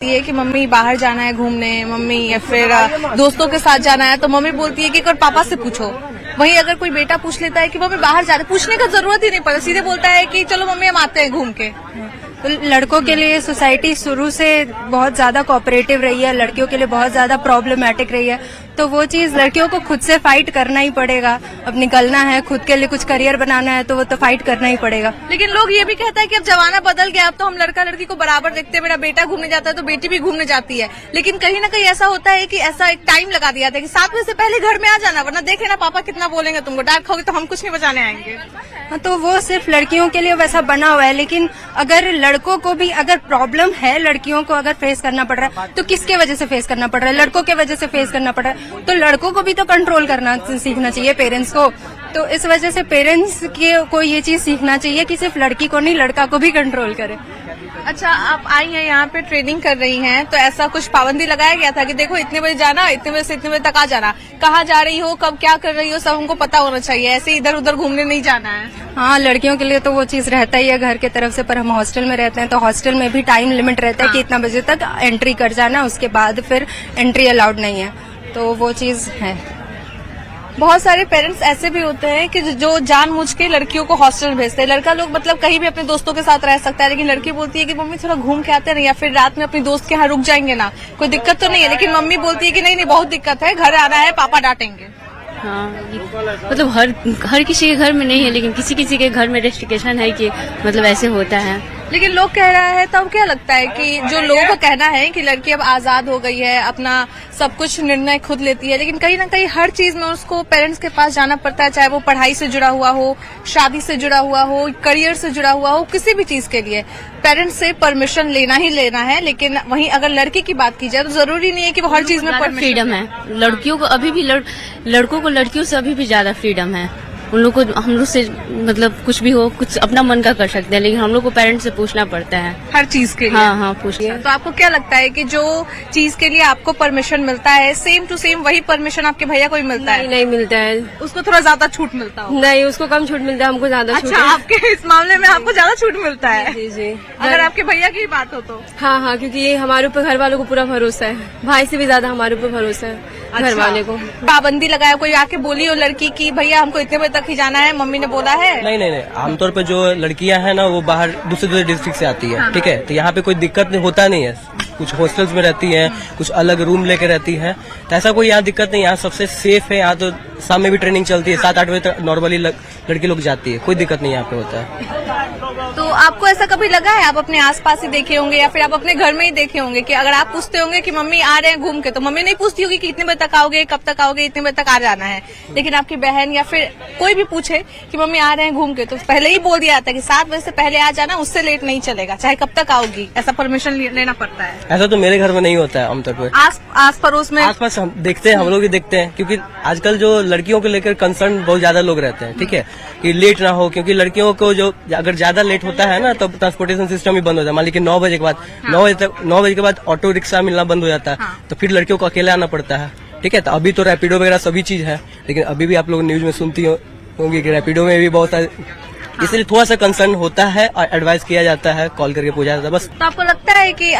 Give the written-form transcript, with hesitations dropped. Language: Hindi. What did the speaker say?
है कि मम्मी बाहर जाना है घूमने, मम्मी या फिर दोस्तों के साथ जाना है तो मम्मी बोलती है कि अगर पापा से पूछो। वहीं अगर कोई बेटा पूछ लेता है कि मम्मी बाहर जा रहे, पूछने का जरूरत ही नहीं पड़ता, सीधे बोलता है कि चलो मम्मी हम आते हैं घूम के। तो लड़कों के लिए सोसाइटी शुरू से बहुत ज्यादा कोऑपरेटिव रही है, लड़कियों के लिए बहुत ज्यादा प्रॉब्लमेटिक रही है। तो वो चीज लड़कियों को खुद से फाइट करना ही पड़ेगा। अब निकलना है, खुद के लिए कुछ करियर बनाना है तो वो तो फाइट करना ही पड़ेगा। लेकिन लोग ये भी कहता है कि अब जमाना बदल गया, अब तो हम लड़का लड़की को बराबर देखते हैं। मेरा बेटा घूमने जाता है तो बेटी भी घूमने जाती है। लेकिन कहीं ना कहीं ऐसा होता है कि ऐसा एक टाइम लगा दिया था कि 7 बजे से पहले घर में आ जाना, वरना देखे ना पापा कितना बोलेंगे तुमको, डांट खाओगे तो हम कुछ नहीं बचाने आएंगे। तो वो सिर्फ लड़कियों के लिए वैसा बना हुआ है। लेकिन अगर लड़कों को भी अगर प्रॉब्लम है, लड़कियों को अगर फेस करना पड़ रहा है तो किसके वजह से फेस करना पड़ रहा है? लड़कों के वजह से फेस करना पड़ रहा है। तो लड़कों को भी तो कंट्रोल करना सीखना चाहिए, पेरेंट्स को। तो इस वजह से पेरेंट्स को ये चीज सीखना चाहिए कि सिर्फ लड़की को नहीं, लड़का को भी कंट्रोल करे। अच्छा, आप आई हैं यहाँ पे ट्रेनिंग कर रही हैं, तो ऐसा कुछ पाबंदी लगाया गया था कि देखो इतने बजे जाना, इतने बजे से इतने बजे तक आ जाना, कहाँ जा रही हो, कब क्या कर रही हो, सब हमको पता होना चाहिए, ऐसे इधर उधर घूमने नहीं जाना है? हाँ, लड़कियों के लिए तो वो चीज रहता ही है घर की तरफ से। पर हम हॉस्टल में रहते हैं तो हॉस्टल में भी टाइम लिमिट रहता है कि इतना बजे तक एंट्री कर जाना, उसके बाद फिर एंट्री अलाउड नहीं है। तो वो चीज है। बहुत सारे पेरेंट्स ऐसे भी होते हैं कि जो जानबूझ के लड़कियों को हॉस्टल भेजते हैं। लड़का लोग मतलब कहीं भी अपने दोस्तों के साथ रह सकता है, लेकिन लड़की बोलती है कि मम्मी थोड़ा घूम के आते हैं, या फिर रात में अपनी दोस्त के यहाँ रुक जाएंगे ना, कोई दिक्कत तो नहीं है। लेकिन मम्मी बोलती है कि नहीं नहीं बहुत दिक्कत है, घर आना है, पापा डांटेंगे। हाँ, मतलब हर किसी के घर में नहीं है, लेकिन किसी किसी के घर में रेस्ट्रिक्शन है कि मतलब ऐसे होता है। लेकिन लोग कह रहा है, तब क्या लगता है कि जो लोगों का कहना है कि लड़की अब आजाद हो गई है, अपना सब कुछ निर्णय खुद लेती है, लेकिन कहीं ना कहीं हर चीज में उसको पेरेंट्स के पास जाना पड़ता है, चाहे वो पढ़ाई से जुड़ा हुआ हो, शादी से जुड़ा हुआ हो, करियर से जुड़ा हुआ हो, किसी भी चीज के लिए पेरेंट्स से परमिशन लेना ही लेना है। लेकिन वहीं अगर लड़की की बात की जाए तो जरूरी नहीं है कि वो हर चीज में फ्रीडम है। लड़कियों को अभी भी लड़कों को लड़कियों से अभी भी ज्यादा फ्रीडम है। उन लोग को हम लोग से मतलब कुछ भी हो, कुछ अपना मन का कर सकते हैं, लेकिन हम लोग को पेरेंट्स से पूछना पड़ता है हर चीज के लिए। हाँ, पूछिए। तो आपको क्या लगता है कि जो चीज के लिए आपको परमिशन मिलता है, सेम टू सेम वही परमिशन आपके भैया को भी मिलता है? नहीं मिलता है, उसको थोड़ा ज्यादा छूट मिलता हो? नहीं, उसको कम छूट मिलता है, हमको ज्यादा छूट। अच्छा, आपके इस मामले में आपको ज्यादा छूट मिलता है? जी जी। अगर आपके भैया की बात हो तो? हाँ, क्योंकि हमारे ऊपर घर वालों को पूरा भरोसा है, भाई से भी ज्यादा हमारे ऊपर भरोसा है घर वाले को। पाबंदी लगाया, कोई आके बोली हो लड़की की भैया हमको इतने बजे तक ही जाना है, मम्मी ने बोला है? नहीं, आमतौर पे जो लड़कियां हैं ना वो बाहर दूसरे डिस्ट्रिक्ट से आती है, ठीक है, तो यहाँ पे कोई दिक्कत होता नहीं है। कुछ हॉस्टल्स में रहती हैं, कुछ अलग रूम लेके रहती हैं, तो ऐसा कोई यहाँ दिक्कत नहीं। यहाँ सबसे सेफ है। यहाँ तो शाम में भी ट्रेनिंग चलती है, 7-8 बजे तक नॉर्मली लड़की लोग जाती है, कोई दिक्कत नहीं यहाँ पे होता है। तो आपको ऐसा कभी लगा है, आप अपने आसपास ही देखे होंगे या फिर आप अपने घर में ही देखे होंगे कि अगर आप पूछते होंगे कि मम्मी आ रहे हैं घूम के, तो मम्मी नहीं पूछती होगी कि इतने बजे तक आओगे, कब तक आओगे, इतने बजे तक आ जाना है। लेकिन आपकी बहन या फिर कोई भी पूछे कि मम्मी आ रहे हैं घूम के, तो पहले ही बोल दिया जाता है कि 7 बजे से पहले आ जाना, उससे लेट नहीं चलेगा, चाहे कब तक आओगी, ऐसा परमिशन लेना पड़ता है। ऐसा तो मेरे घर में नहीं होता है आमतौर पर। आस पड़ोस में आसपास हम देखते हैं, हम लोग भी देखते हैं, क्योंकि आजकल जो लड़कियों को लेकर कंसर्न बहुत ज्यादा लोग रहते हैं, ठीक है, कि लेट ना हो, क्योंकि लड़कियों को जो अगर ज्यादा लेट होता है ना तो ट्रांसपोर्टेशन सिस्टम ही बंद हो जाता है। मान लीजिए 9 बजे के बाद 9 बजे के बाद ऑटो रिक्शा मिलना बंद हो जाता है, तो फिर लड़कियों को अकेले आना पड़ता है, ठीक है। तो अभी तो रैपिडो वगैरह सभी चीज है, लेकिन अभी भी आप लोग न्यूज में सुनती होंगी कि रैपिडो में भी बहुत सारे, इसलिए थोड़ा सा कंसर्न होता है और एडवाइस किया जाता है, कॉल करके पूछा जाता है बस। तो आपको लगता है कि